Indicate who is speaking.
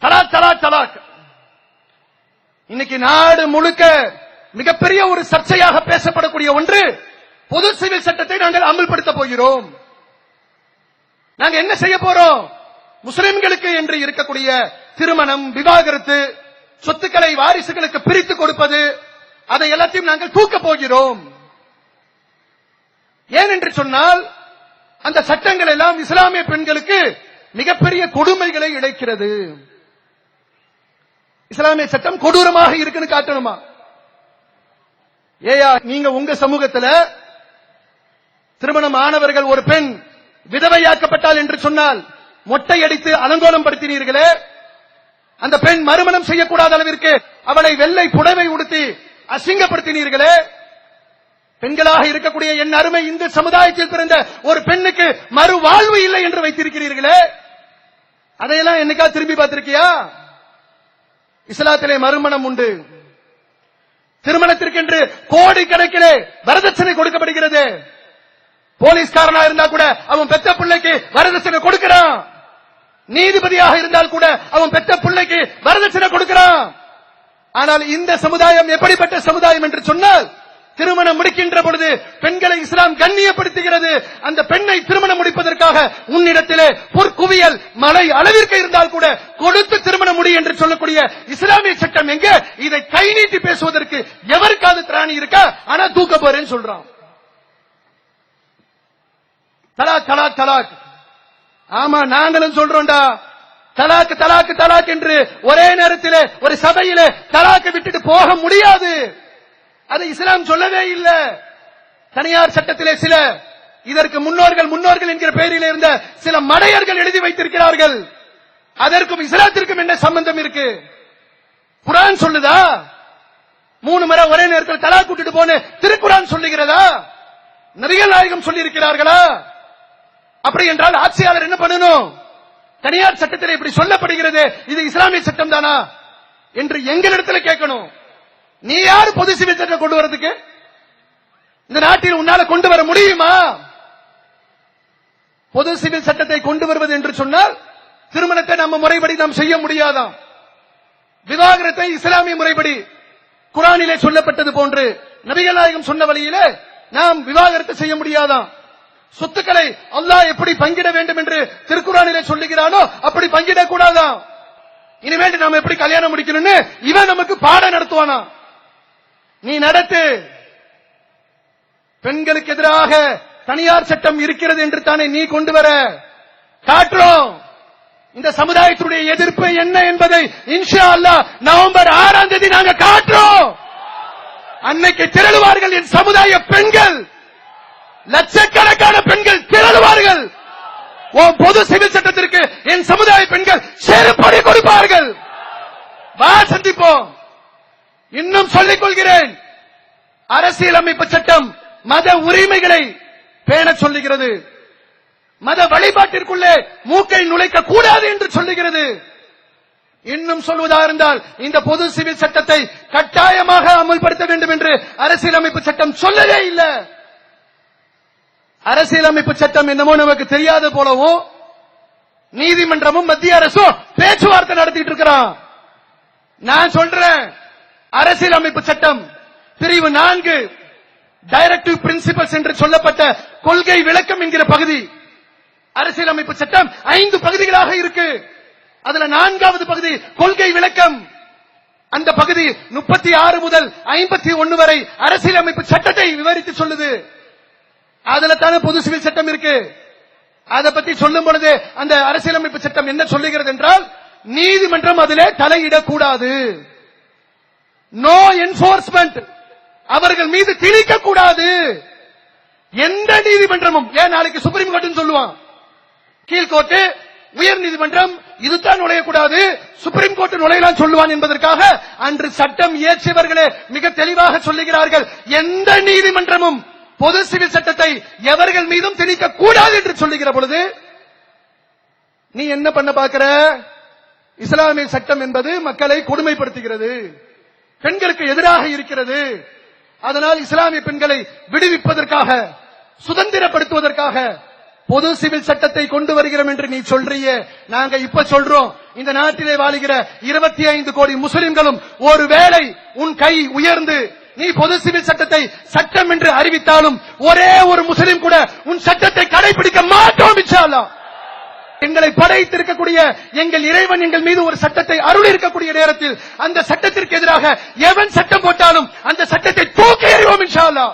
Speaker 1: தலாக் தலாக் தலாக். இன்னைக்கு நாடு முழுக்க மிகப்பெரிய ஒரு சர்ச்சையாக பேசப்படக்கூடிய ஒன்று, பொது சிவில் சட்டத்தை நாங்கள் அமல்படுத்த போகிறோம். நாங்க என்ன செய்ய போறோம்? முஸ்லிம்களுக்கு என்று இருக்கக்கூடிய திருமணம், விவாகரத்து, சொத்துக்களை வாரிசுகளுக்கு பிரித்து கொடுப்பது, அதை எல்லாத்தையும் நாங்கள் தூக்க போகிறோம். ஏன் என்று சொன்னால், அந்த சட்டங்கள் எல்லாம் இஸ்லாமிய பெண்களுக்கு மிகப்பெரிய கொடுமைகளை இழைக்கிறது. இஸ்லாமிய சட்டம் கொடூரமாக இருக்குன்னு காட்டணுமா? ஏயா நீங்க உங்க சமூகத்தில் திருமணம் ஆனவர்கள் ஒரு பெண் விதவையாக்கப்பட்டால் என்று சொன்னால் மொட்டை அடித்து அலங்கோலம் படுத்தினீர்களே, அந்த பெண் மறுமணம் செய்யக்கூடாத அளவிற்கு அவளை வெள்ளை புடவை உடுத்தி அசிங்கப்படுத்தினீர்களே, பெண்களாக இருக்கக்கூடிய என் அருமை இந்து சமுதாயத்தில் பிறந்த ஒரு பெண்ணுக்கு மறு வாழ்வு இல்லை என்று வைத்திருக்கிறீர்களே, அதையெல்லாம் என்னைக்கா திரும்பி பார்த்திருக்கியா? இஸ்லாத்திலே மறுமணம் உண்டு. திருமணத்திற்கென்று கோடி கணக்கிலே வரதட்சணை கொடுக்கப்படுகிறது. போலீஸ்காரனா இருந்தா கூட அவன் பெத்த பிள்ளைக்கு வரதட்சணை கொடுக்கிறான். நீதிபதியாக இருந்தால் கூட அவன் பெத்த பிள்ளைக்கு வரதட்சணை கொடுக்கிறான். ஆனால் இந்த சமுதாயம் எப்படிப்பட்ட சமுதாயம் என்று சொன்னால், திருமணம் முடிக்கின்ற பொழுது பெண்களை இஸ்லாம் கண்ணியப்படுத்துகிறது. அந்த பெண்ணை திருமணம் முடிப்பதற்காக உன்னிடத்திலே பொற்குவியல் மலை அளவிற்கு இருந்தால் கூட கொடுத்து திருமணம் முடி என்று சொல்லக்கூடிய இஸ்லாமிய சட்டம் எங்க? இதை கை நீட்டி பேசுவதற்கு எவருக்காவது திராணி இருக்கா? ஆனா தூக்க போறேன்னு சொல்றான். தலாக் தலாக் தலாக். ஆமா, நாங்களும் சொல்றோம்டா, தலாக்கு தலாக்கு தலாக் என்று ஒரே நேரத்தில் ஒரு சபையிலே தலாக்கு விட்டுட்டு போக முடியாது. அது இஸ்லாம் சொல்லவே இல்லை. தனியார் சட்டத்திலே சில இதற்கு முன்னோர்கள் என்கிற பெயரில் இருந்த சில மடையர்கள் எழுதி வைத்திருக்கிறார்கள். அதற்கும் இஸ்லாத்திற்கும் என்ன சம்பந்தம் இருக்கு? குர்ஆன் சொல்லுதா? 3 முறை ஒரே நேரத்தில் தலாக் விட்டுட்டு போன திருக்குர்ஆன் சொல்லுகிறதா? நபிகள் நாயகம் சொல்லி இருக்கிறார்களா? அப்படி என்றால் ஆட்சியாளர் என்ன பண்ணணும்? தனியார் சட்டத்தில் இப்படி சொல்லப்படுகிறது, இது இஸ்லாமிய சட்டம் தானா என்று எங்களிடத்தில் கேட்கணும். நீ யார் பொது சிவில் சட்டம் கொண்டு வரதுக்கு? இந்த நாட்டில் உன்னால கொண்டு வர முடியுமா? பொது சிவில் சட்டத்தை கொண்டு வருவது என்று சொன்னால் திருமணத்தை நம்ம முறைப்படி நாம் செய்ய முடியாதாம். விவாகரத்தை இஸ்லாமிய முறைப்படி குர்ஆனிலே சொல்லப்பட்டது போன்று நபிகள் நாயகம் சொன்ன வழியிலே நாம் விவாகரத்து செய்ய முடியாதாம். சொத்துக்களை அல்லாஹ் எப்படி பங்கிட வேண்டும் என்று திருக்குர்ஆனிலே சொல்லுகிறானோ அப்படி பங்கிட கூடாதாம். இனிமேல் நாம் எப்படி கல்யாணம் முடிக்கணும்னு இவன் நமக்கு பாடம் நடத்துவானா? நீ நடத்து. பெண்களுக்கு எதிராக தனியார் சட்டம் இருக்கிறது என்று தானே நீ கொண்டு வர காட்டுறோம். இந்த சமுதாயத்துடைய எதிர்ப்பு என்ன என்பதை இன்ஷா அல்லாஹ் நவம்பர் 6ஆம் தேதி நாங்க காட்டுறோம். அன்னைக்கு திரளுவார்கள் என் சமுதாய பெண்கள், லட்சக்கணக்கான பெண்கள் திரளுவார்கள். பொது சிவில் சட்டத்திற்கு என் சமுதாய பெண்கள் செருப்படி கொடுப்பார்கள். வா சந்திப்போம். இன்னும் சொல்லிக் கொள்கிறேன், அரசியலமைப்பு சட்டம் மத உரிமைகளை பேண சொல்லுகிறது. மத வழிபாட்டிற்குள்ளே மூக்கை நுழைக்க கூடாது என்று சொல்லுகிறது. இன்னும் சொல்வதாக இருந்தால் இந்த பொது சிவில் சட்டத்தை கட்டாயமாக அமல்படுத்த வேண்டும் என்று அரசியலமைப்பு சட்டம் சொல்லவே இல்லை. அரசியலமைப்பு சட்டம் என்னமோ நமக்கு தெரியாத போலவும் நீதிமன்றமும் மத்திய அரசும் பேச்சுவார்த்தை நடத்திட்டு இருக்கிறான். நான் சொல்றேன், அரசியலமைப்பு சட்டம் பிரிவு 4 டைரக்டிவ் பிரின்சிபல்ஸ் என்று சொல்லப்பட்ட கொள்கை விளக்கம் என்கிற பகுதி, அரசியலமைப்பு சட்டம் 5 பகுதிகளாக இருக்கு. அதுல 4வது பகுதி கொள்கை விளக்கம். அந்த பகுதி 36 முதல் 51 வரை அரசியலமைப்பு சட்டத்தை விவரித்து சொல்லுது. அதுல தானே பொது சிவில் சட்டம் இருக்கு. அதை பற்றி சொல்லும் பொழுது அந்த அரசியலமைப்பு சட்டம் என்ன சொல்லுகிறது என்றால், நீதிமன்றம் அதிலே தலையிடக்கூடாது, நோ என்போர்ஸ்மெண்ட், அவர்கள் மீது திணிக்க கூடாது. எந்த நீதிமன்றமும், ஏன் நாளைக்கு சுப்ரீம் கோர்ட் சொல்லுவான், கீழ்கோர்ட்டு, உயர் நீதிமன்றம் இதுதான் நுழையக்கூடாது, சுப்ரீம் கோர்ட் நுழையலாம் சொல்லுவான் என்பதற்காக அன்று சட்டம் இயற்றியவர்களே மிக தெளிவாக சொல்லுகிறார்கள், எந்த நீதிமன்றமும் பொது சிவில் சட்டத்தை எவர்கள் மீதும் திணிக்க கூடாது என்று சொல்லுகிற பொழுது நீ என்ன பண்ண பார்க்கிற? இஸ்லாமிய சட்டம் என்பது மக்களை கொடுமைப்படுத்துகிறது, பெண்களுக்கு எதிராக இருக்கிறது. அதனால் இஸ்லாமிய பெண்களை விடுவிப்பதற்காக, சுதந்திரப்படுத்துவதற்காக பொது சிவில் சட்டத்தை கொண்டு வருகிறோம் என்று நீ சொல்றியே. நாங்க இப்ப சொல்றோம், இந்த நாட்டிலே வாழுகிற 25 கோடி முஸ்லிம்களும் ஒருவேளை உன் கை உயர்ந்து நீ பொது சிவில் சட்டத்தை சட்டம் என்று அறிவித்தாலும் ஒரே ஒரு முஸ்லிம் கூட உன் சட்டத்தை கடைபிடிக்க மாட்டோம் இன்ஷா அல்லாஹ். எங்களை படைத்திருக்கக்கூடிய எங்கள் இறைவன் எங்கள் மீது ஒரு சட்டத்தை அருள் இருக்கக்கூடிய நேரத்தில் அந்த சட்டத்திற்கு எதிராக எவன் சட்டம் போட்டாலும் அந்த சட்டத்தை தூக்கி எறிவோம் இன்ஷா அல்லாஹ்.